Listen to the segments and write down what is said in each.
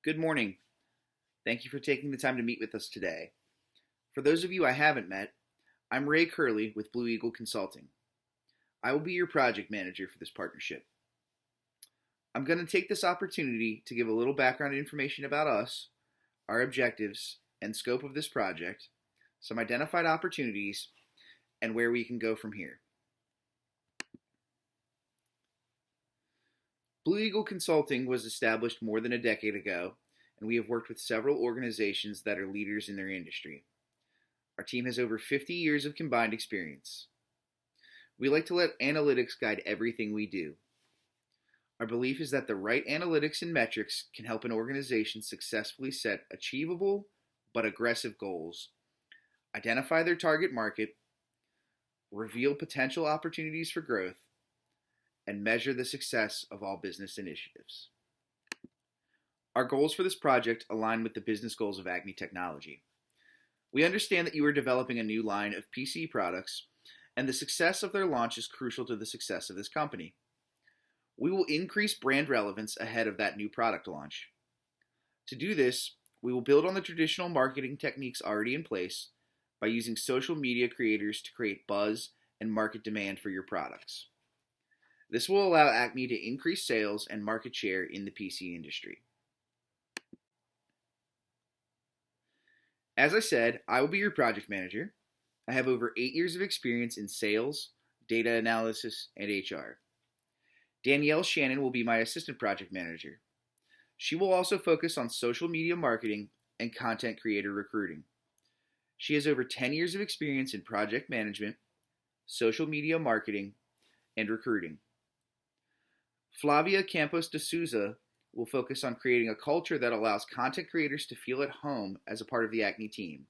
Good morning. Thank you for taking the time to meet with us today. For those of you I haven't met, I'm Ray Curley with Blue Eagle Consulting. I will be your project manager for this partnership. I'm going to take this opportunity to give a little background information about us, our objectives, and scope of this project, some identified opportunities, and where we can go from here. Blue Eagle Consulting was established more than a decade ago, and we have worked with several organizations that are leaders in their industry. Our team has over 50 years of combined experience. We like to let analytics guide everything we do. Our belief is that the right analytics and metrics can help an organization successfully set achievable but aggressive goals, identify their target market, reveal potential opportunities for growth, and measure the success of all business initiatives. Our goals for this project align with the business goals of Acme Technology. We understand that you are developing a new line of PC products, and the success of their launch is crucial to the success of this company. We will increase brand relevance ahead of that new product launch. To do this, we will build on the traditional marketing techniques already in place by using social media creators to create buzz and market demand for your products. This will allow Acme to increase sales and market share in the PC industry. As I said, I will be your project manager. I have over 8 years of experience in sales, data analysis, and HR. Danielle Shannon will be my assistant project manager. She will also focus on social media marketing and content creator recruiting. She has over 10 years of experience in project management, social media marketing, and recruiting. Flavia Campos de Souza will focus on creating a culture that allows content creators to feel at home as a part of the Acme team.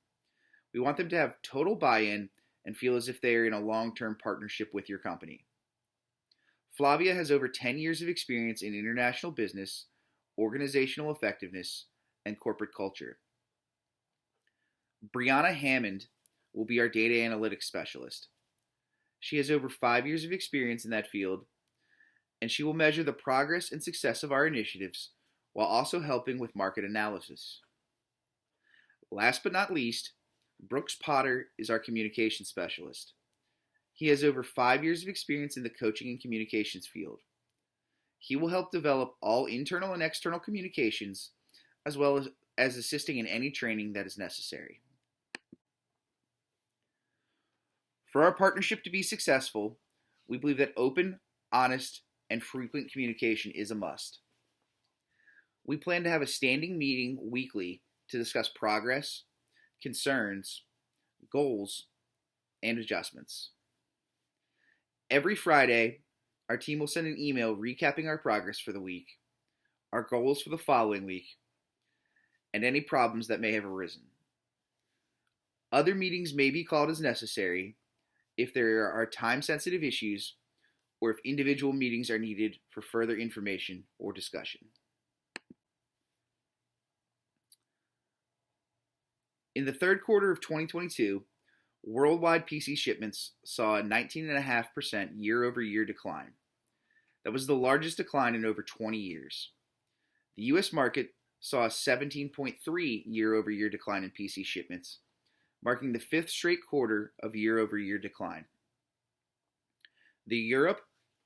We want them to have total buy-in and feel as if they are in a long-term partnership with your company. Flavia has over 10 years of experience in international business, organizational effectiveness, and corporate culture. Brianna Hammond will be our data analytics specialist. She has over 5 years of experience in that field, and she will measure the progress and success of our initiatives while also helping with market analysis. Last but not least, Brooks Potter is our communications specialist. He has over 5 years of experience in the coaching and communications field. He will help develop all internal and external communications, as well as assisting in any training that is necessary. For our partnership to be successful, we believe that open, honest, and frequent communication is a must. We plan to have a standing meeting weekly to discuss progress, concerns, goals, and adjustments. Every Friday, our team will send an email recapping our progress for the week, our goals for the following week, and any problems that may have arisen. Other meetings may be called as necessary if there are time-sensitive issues or if individual meetings are needed for further information or discussion. In the third quarter of 2022, worldwide PC shipments saw a 19.5% year-over-year decline. That was the largest decline in over 20 years. The U.S. market saw a 17.3% year-over-year decline in PC shipments, marking the fifth straight quarter of year-over-year decline. The Europe,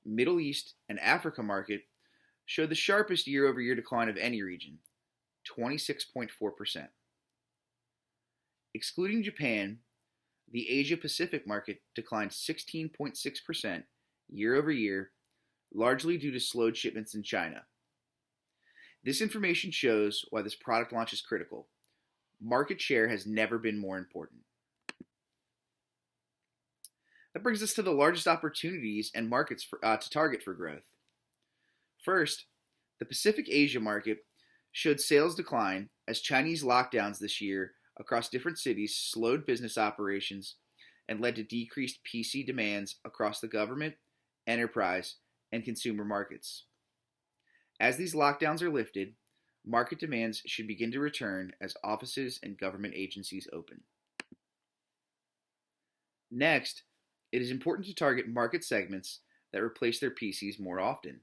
Middle East, and Africa market showed the sharpest year-over-year decline of any region, 26.4%. Excluding Japan, the Asia-Pacific market declined 16.6% year-over-year, largely due to slowed shipments in China. This information shows why this product launch is critical. Market share has never been more important. That brings us to the largest opportunities and markets to target for growth. First, the Pacific Asia market showed sales decline as Chinese lockdowns this year across different cities slowed business operations and led to decreased PC demands across the government, enterprise, and consumer markets. As these lockdowns are lifted, market demands should begin to return as offices and government agencies open. Next, it is important to target market segments that replace their PCs more often.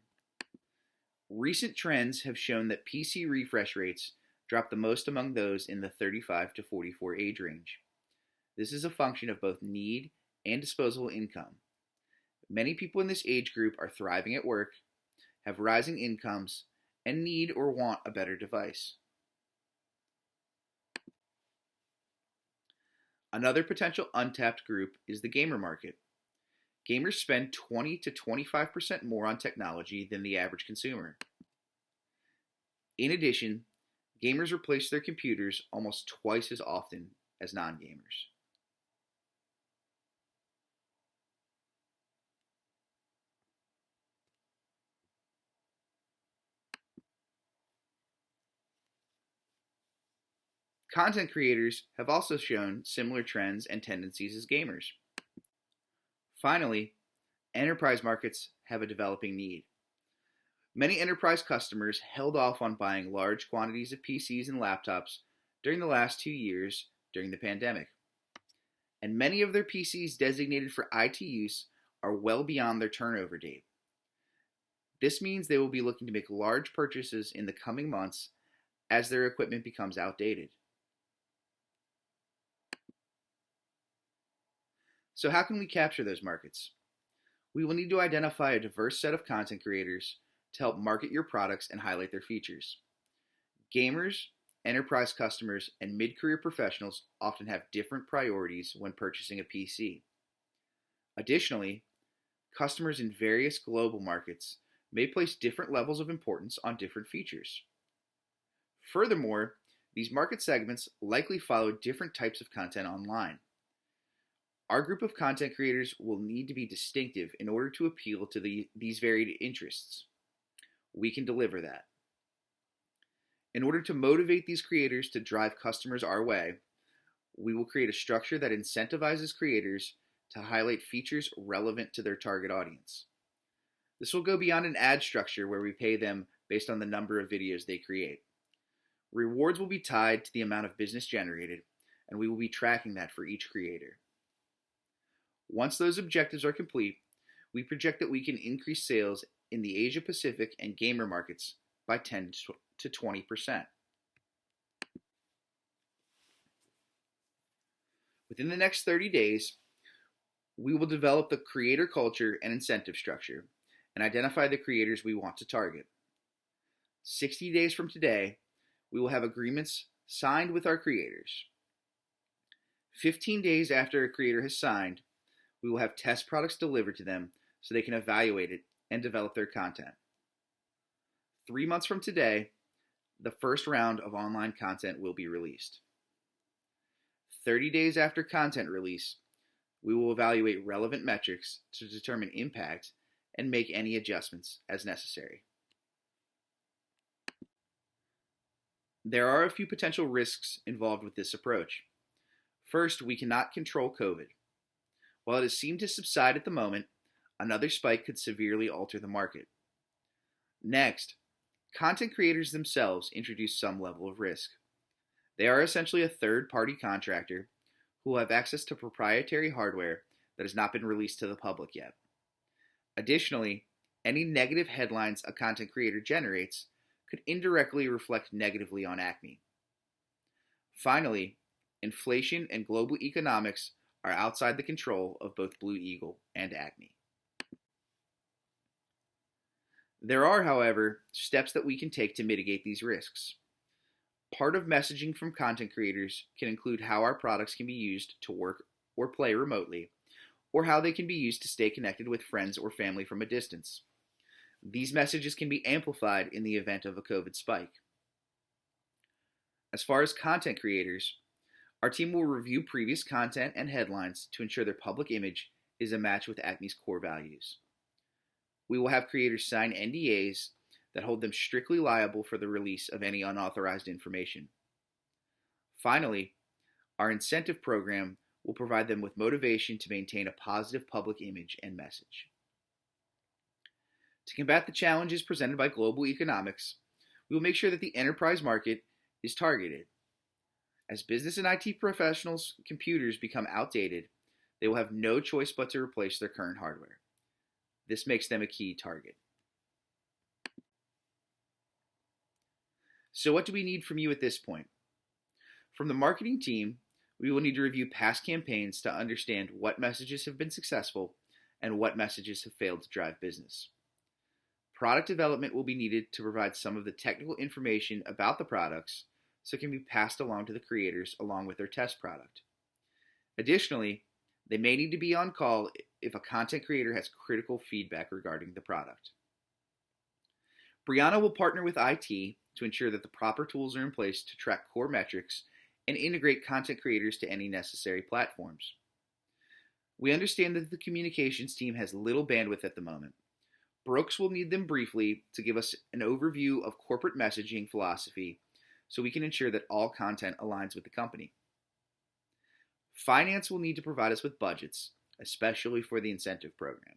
Recent trends have shown that PC refresh rates drop the most among those in the 35 to 44 age range. This is a function of both need and disposable income. Many people in this age group are thriving at work, have rising incomes, and need or want a better device. Another potential untapped group is the gamer market. Gamers spend 20 to 25% more on technology than the average consumer. In addition, gamers replace their computers almost twice as often as non-gamers. Content creators have also shown similar trends and tendencies as gamers. Finally, enterprise markets have a developing need. Many enterprise customers held off on buying large quantities of PCs and laptops during the last 2 years during the pandemic. And many of their PCs designated for IT use are well beyond their turnover date. This means they will be looking to make large purchases in the coming months as their equipment becomes outdated. So how can we capture those markets? We will need to identify a diverse set of content creators to help market your products and highlight their features. Gamers, enterprise customers, and mid-career professionals often have different priorities when purchasing a PC. Additionally, customers in various global markets may place different levels of importance on different features. Furthermore, these market segments likely follow different types of content online. Our group of content creators will need to be distinctive in order to appeal to these varied interests. We can deliver that. In order to motivate these creators to drive customers our way, we will create a structure that incentivizes creators to highlight features relevant to their target audience. This will go beyond an ad structure where we pay them based on the number of videos they create. Rewards will be tied to the amount of business generated, and we will be tracking that for each creator. Once those objectives are complete, we project that we can increase sales in the Asia Pacific and gamer markets by 10 to 20%. Within the next 30 days, we will develop the creator culture and incentive structure and identify the creators we want to target. 60 days from today, we will have agreements signed with our creators. 15 days after a creator has signed, we will have test products delivered to them so they can evaluate it and develop their content. 3 months from today, the first round of online content will be released. 30 days after content release, we will evaluate relevant metrics to determine impact and make any adjustments as necessary. There are a few potential risks involved with this approach. First, we cannot control COVID. While it has seemed to subside at the moment, another spike could severely alter the market. Next, content creators themselves introduce some level of risk. They are essentially a third-party contractor who will have access to proprietary hardware that has not been released to the public yet. Additionally, any negative headlines a content creator generates could indirectly reflect negatively on Acme. Finally, inflation and global economics are outside the control of both Blue Eagle and Acme. There are, however, steps that we can take to mitigate these risks. Part of messaging from content creators can include how our products can be used to work or play remotely, or how they can be used to stay connected with friends or family from a distance. These messages can be amplified in the event of a COVID spike. As far as content creators, our team will review previous content and headlines to ensure their public image is a match with Acme's core values. We will have creators sign NDAs that hold them strictly liable for the release of any unauthorized information. Finally, our incentive program will provide them with motivation to maintain a positive public image and message. To combat the challenges presented by global economics, we will make sure that the enterprise market is targeted. As business and IT professionals' computers become outdated, they will have no choice but to replace their current hardware. This makes them a key target. So what do we need from you at this point? From the marketing team, we will need to review past campaigns to understand what messages have been successful and what messages have failed to drive business. Product development will be needed to provide some of the technical information about the products so it can be passed along to the creators along with their test product. Additionally, they may need to be on call if a content creator has critical feedback regarding the product. Brianna will partner with IT to ensure that the proper tools are in place to track core metrics and integrate content creators to any necessary platforms. We understand that the communications team has little bandwidth at the moment. Brooks will need them briefly to give us an overview of corporate messaging philosophy so we can ensure that all content aligns with the company. Finance will need to provide us with budgets, especially for the incentive program.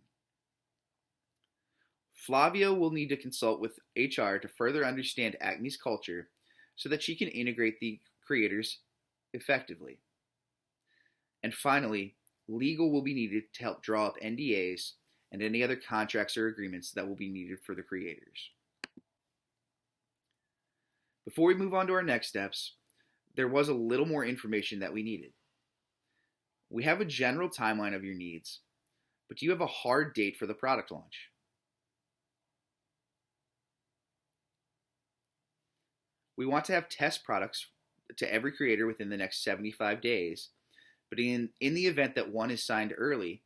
Flavia will need to consult with HR to further understand Acme's culture so that she can integrate the creators effectively. And finally, legal will be needed to help draw up NDAs and any other contracts or agreements that will be needed for the creators. Before we move on to our next steps, there was a little more information that we needed. We have a general timeline of your needs, but do you have a hard date for the product launch? We want to have test products to every creator within the next 75 days, but in the event that one is signed early,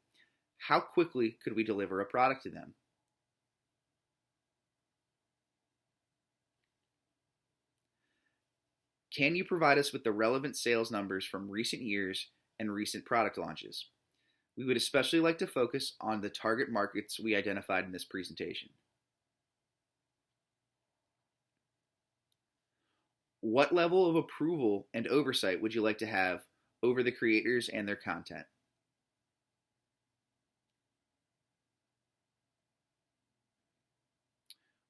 how quickly could we deliver a product to them? Can you provide us with the relevant sales numbers from recent years and recent product launches? We would especially like to focus on the target markets we identified in this presentation. What level of approval and oversight would you like to have over the creators and their content?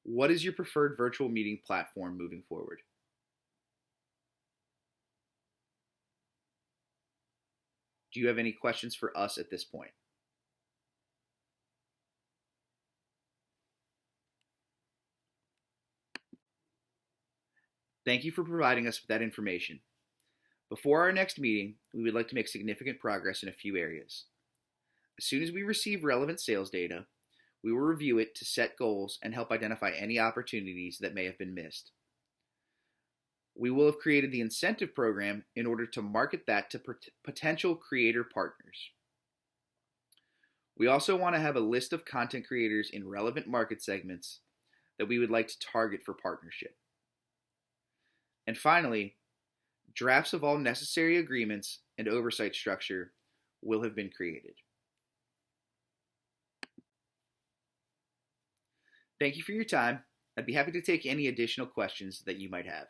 What is your preferred virtual meeting platform moving forward? Do you have any questions for us at this point? Thank you for providing us with that information. Before our next meeting, we would like to make significant progress in a few areas. As soon as we receive relevant sales data, we will review it to set goals and help identify any opportunities that may have been missed. We will have created the incentive program in order to market that to potential creator partners. We also want to have a list of content creators in relevant market segments that we would like to target for partnership. And finally, drafts of all necessary agreements and oversight structure will have been created. Thank you for your time. I'd be happy to take any additional questions that you might have.